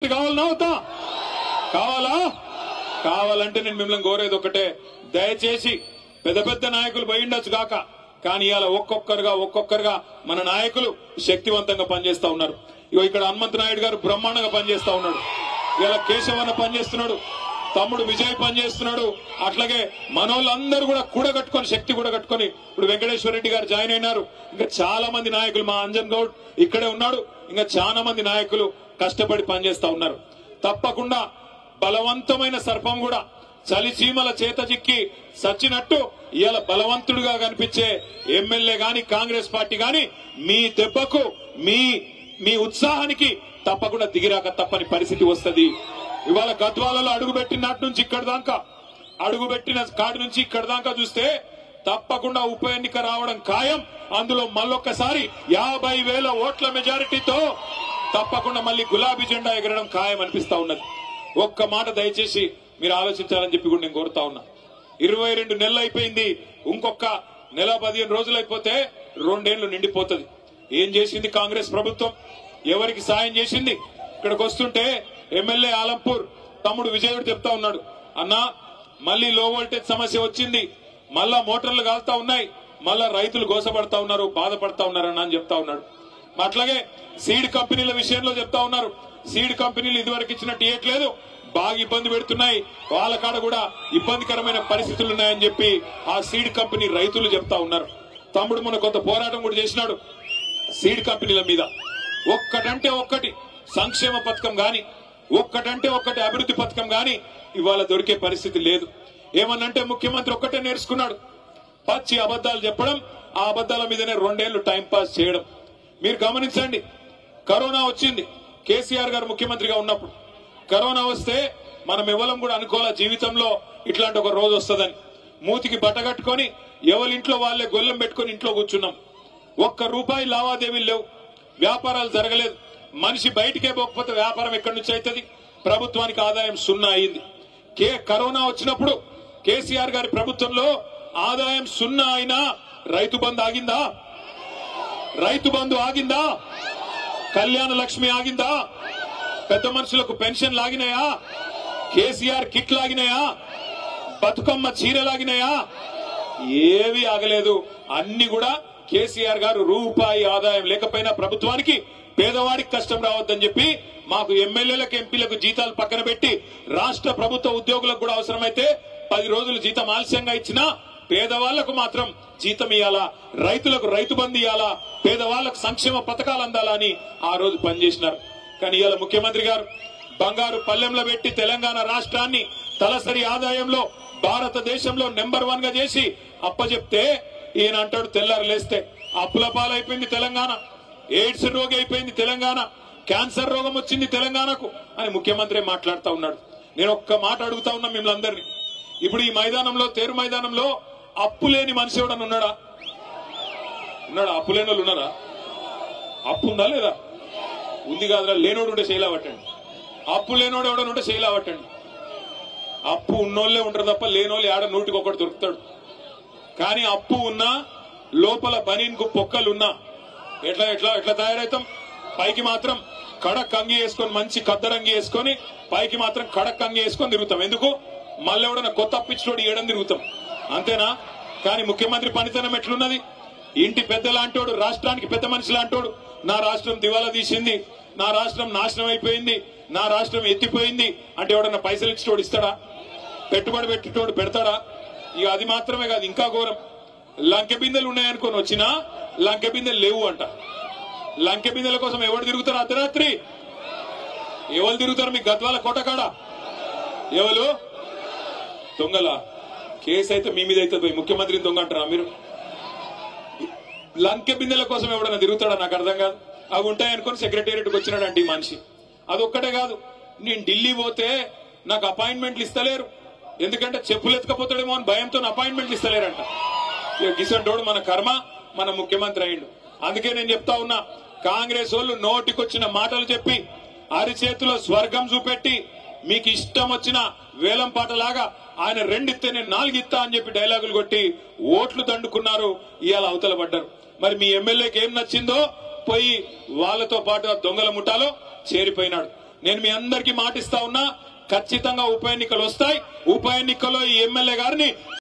కావాలన్నా అవుతా కావాలా కావాలంటే నేను మిమ్మల్ని కోరేది ఒకటే, దయచేసి పెద్ద పెద్ద నాయకులు పోయిండొచ్చు కాక, కానీ ఇవాళ ఒక్కొక్కరుగా మన నాయకులు శక్తివంతంగా పనిచేస్తా ఉన్నారు. ఇగో ఇక్కడ హనుమంత నాయుడు గారు బ్రహ్మాండంగా పనిచేస్తా ఉన్నాడు, ఇవాళ కేశవన్న పనిచేస్తున్నాడు, తమ్ముడు విజయ్ పనిచేస్తున్నాడు, అట్లాగే మనోళ్ళందరూ కూడా కూడగట్టుకొని శక్తి కూడగట్టుకొని ఇప్పుడు వెంకటేశ్వర రెడ్డి గారు జాయిన్ అయినారు. ఇంకా చాలా మంది నాయకులు, మా అంజన్ గౌడ్ ఇక్కడే ఉన్నాడు, ఇంకా చాలా మంది నాయకులు కష్టపడి పనిచేస్తా ఉన్నారు. తప్పకుండా బలవంతమైన సర్పం కూడా చలి చీమల చేత చిక్కి సచ్చినట్టు ఇవాళ బలవంతుడుగా కనిపించే ఎమ్మెల్యే గాని కాంగ్రెస్ పార్టీ గాని మీ దెబ్బకు మీ ఉత్సాహానికి తప్పకుండా దిగిరాక తప్పని పరిస్థితి వస్తది. ఇవాళ గద్వాలలో అడుగుపెట్టిన నాటి నుంచి ఇక్కడ దాకా, అడుగుపెట్టిన కాడి నుంచి ఇక్కడ దాకా చూస్తే తప్పకుండా ఉప ఎన్నిక రావడం ఖాయం. అందులో మళ్ళొక్కసారి 50,000 ఓట్ల మెజారిటీతో తప్పకుండా మళ్ళీ గులాబీ జెండా ఎగరడం ఖాయం అనిపిస్తా ఉన్నది. ఒక్క మాట దయచేసి మీరు ఆలోచించాలని చెప్పి కూడా నేను కోరుతా ఉన్నా. 22 నెలలు అయిపోయింది, ఇంకొక నెల 15 రోజులు అయిపోతే 2 ఏళ్లు నిండిపోతుంది. ఏం చేసింది కాంగ్రెస్ ప్రభుత్వం? ఎవరికి సాయం చేసింది? ఇక్కడికి వస్తుంటే ఎమ్మెల్యే ఆలంపూర్ తమ్ముడు విజయుడు చెప్తా ఉన్నాడు, అన్నా మళ్ళీ లో వోల్టేజ్ సమస్య వచ్చింది, మళ్ళా మోటార్లు కాలుతా ఉన్నాయి, మళ్ళా రైతులు గోసపడతా ఉన్నారు, బాధపడతా ఉన్నారన్నా అని చెప్తా ఉన్నాడు. అట్లాగే సీడ్ కంపెనీల విషయంలో చెప్తా ఉన్నారు, సీడ్ కంపెనీలు ఇదివరకు ఇచ్చినట్టు ఇవ్వట్లేదు, బాగా ఇబ్బంది పెడుతున్నాయి, వాళ్ళ కాడ కూడా ఇబ్బందికరమైన పరిస్థితులు ఉన్నాయని చెప్పి ఆ సీడ్ కంపెనీ రైతులు చెప్తా ఉన్నారు. తమ్ముడు మొన్న కొంత పోరాటం కూడా చేసినాడు సీడ్ కంపెనీల మీద. ఒక్కటంటే ఒక్కటి సంక్షేమ పథకం గాని, ఒక్కటంటే ఒక్కటి అభివృద్ధి పథకం గాని ఇవాళ దొరికే పరిస్థితి లేదు. ఏమన్నంటే ముఖ్యమంత్రి ఒక్కటే నేర్చుకున్నాడు, పచ్చి అబద్దాలు చెప్పడం, ఆ అబద్దాల మీదనే 2 ఏళ్లు టైం పాస్ చేయడం. మీరు గమనించండి, కరోనా వచ్చింది కేసీఆర్ గారు ముఖ్యమంత్రిగా ఉన్నప్పుడు. కరోనా వస్తే మనం ఎవరం కూడా అనుకోవాల జీవితంలో ఇట్లాంటి ఒక రోజు వస్తుందని. మూతికి బట్టగట్టుకొని ఎవరింట్లో వాళ్ళే గొల్లెం పెట్టుకుని ఇంట్లో కూర్చున్నాం. ₹1 లావాదేవీలు లేవు, వ్యాపారాలు జరగలేదు. మనిషి బయటికే పోకపోతే వ్యాపారం ఎక్కడి నుంచి అవుతుంది? ప్రభుత్వానికి ఆదాయం 0 అయింది. కరోనా వచ్చినప్పుడు కేసీఆర్ గారి ప్రభుత్వంలో ఆదాయం 0 అయినా రైతు బంధు ఆగిందా? రైతు బంధు ఆగిందా? కళ్యాణ లక్ష్మి ఆగిందా? పెద్ద మనుషులకు పెన్షన్ లాగినాయా? కేసీఆర్ కిట్ లాగినాయా? బతుకమ్మ చీరలాగినాయా? ఏవి ఆగలేదు. అన్ని కూడా కేసీఆర్ గారు రూపాయి ఆదాయం లేకపోయినా ప్రభుత్వానికి పేదవాడికి కష్టం రావద్దని చెప్పి మాకు ఎమ్మెల్యేలకు ఎంపీలకు జీతాలు పక్కన పెట్టి రాష్ట్ర ప్రభుత్వ ఉద్యోగులకు కూడా అవసరమైతే 10 రోజులు జీతం ఆలస్యంగా ఇచ్చినా పేదవాళ్లకు మాత్రం జీతం ఇవ్వాలా, రైతులకు రైతు బంధు ఇవ్వాలా, పేదవాళ్లకు సంక్షేమ పథకాలు అందాలా అని ఆ రోజు పనిచేసినారు. కానీ ఇవాళ ముఖ్యమంత్రి గారు బంగారు పల్లెంలో పెట్టి తెలంగాణ రాష్ట్రాన్ని తలసరి ఆదాయంలో భారతదేశంలో నెంబర్ 1 గా చేసి అప్పచెప్తే ఈయన అంటాడు తెల్లారు లేస్తే అప్పుల పాలైపోయింది తెలంగాణ, ఎయిడ్స్ రోగి అయిపోయింది తెలంగాణ, క్యాన్సర్ రోగం వచ్చింది తెలంగాణకు అని ముఖ్యమంత్రి మాట్లాడుతూ ఉన్నాడు. నేను ఒక్క మాట అడుగుతా ఉన్నా మిమ్మల్ని అందరినీ, ఇప్పుడు ఈ మైదానంలో తేరు మైదానంలో అప్పు లేని మనిషి ఎవడన్నా ఉన్నాడా? అప్పు లేని వాళ్ళు ఉన్నారా? అప్పు ఉందా లేదా? ఉంది కాదురా. లేనోడు ఉంటే శైలా పట్టండి, అప్పు లేనోడు ఎవడని ఉంటే శైలా పట్టండి. అప్పు ఉన్నోళ్లే ఉంటారు తప్ప లేనోళ్ళు ఆడ 100కి 1 దొరుకుతాడు. కానీ అప్పు ఉన్నా లోపల బనీన్కు పొక్కలున్నా ఎట్లా ఎట్లా ఎట్లా తయారవుతాం? పైకి మాత్రం కడక్ అంగి వేసుకొని, మంచి కద్దరంగి వేసుకొని పైకి మాత్రం కడక్ అంగి వేసుకొని తిరుగుతాం. ఎందుకు? మళ్ళీ ఎవడన్నా కొత్త అప్పిచ్చినోడు ఏడం తిరుగుతాం, అంతేనా? కానీ ముఖ్యమంత్రి పనితనం ఎట్లున్నది? ఇంటి పెద్ద లాంటోడు, రాష్ట్రానికి పెద్ద మనిషి లాంటోడు, నా రాష్ట్రం దివాలా తీసింది, నా రాష్ట్రం నాశనం అయిపోయింది, నా రాష్ట్రం ఎత్తిపోయింది అంటే ఎవడన్నా పైసలు ఇచ్చినోడు ఇస్తాడా? పెట్టుబడి పెట్టేటోడు పెడతాడా? ఇక అది మాత్రమే కాదు, ఇంకా ఘోరం, లంకె బిందెలు ఉన్నాయనుకొని వచ్చినా లంకె బిందెలు లేవు అంట. లంకె బిందెల కోసం ఎవరు తిరుగుతారు? అర్ధరాత్రి ఎవరు తిరుగుతారు? మీ గద్వాల కోటకాడ ఎవరు దొంగల కేసు అయితే మీ మీద అయితే పోయి ముఖ్యమంత్రిని దొంగ అంటారా మీరు? లంకె బిందెల కోసం ఎవడన్నా తిరుగుతాడా? నాకు అర్థం కాదు. అవి ఉంటాయనుకొని సెక్రటేరియట్కి వచ్చినాడంటే ఈ మనిషి. అదొక్కటే కాదు, నేను ఢిల్లీ పోతే నాకు అపాయింట్మెంట్లు ఇస్తలేరు, ఎందుకంటే చెప్పులు ఎత్తుకపోతాడేమో అని భయంతో అపాయింట్మెంట్లు ఇస్తలేరంట. ఇక గిసంటోడు మన కర్మ, మన ముఖ్యమంత్రి అయిండు. అందుకే నేను చెప్తా ఉన్నా, కాంగ్రెస్ వాళ్ళు నోటికొచ్చిన మాటలు చెప్పి అరిచేతిలో స్వర్గం చూపెట్టి మీకు ఇష్టం వచ్చిన వేలం పాటలాగా ఆయన 2 ఇస్తే నేను 4 ఇస్తా అని చెప్పి డైలాగులు కొట్టి ఓట్లు దండుకున్నారు. ఇవాళ అవతల పడ్డారు. మరి మీ ఎమ్మెల్యేకి ఏం నచ్చిందో పోయి వాళ్ళతో పాటు దొంగల ముఠాలో చేరిపోయినాడు. నేను మీ అందరికీ మాటిస్తా ఉన్నా, ఖచ్చితంగా ఉప ఎన్నికలు వస్తాయి. ఉప ఎన్నికల్లో ఈ ఎమ్మెల్యే గారిని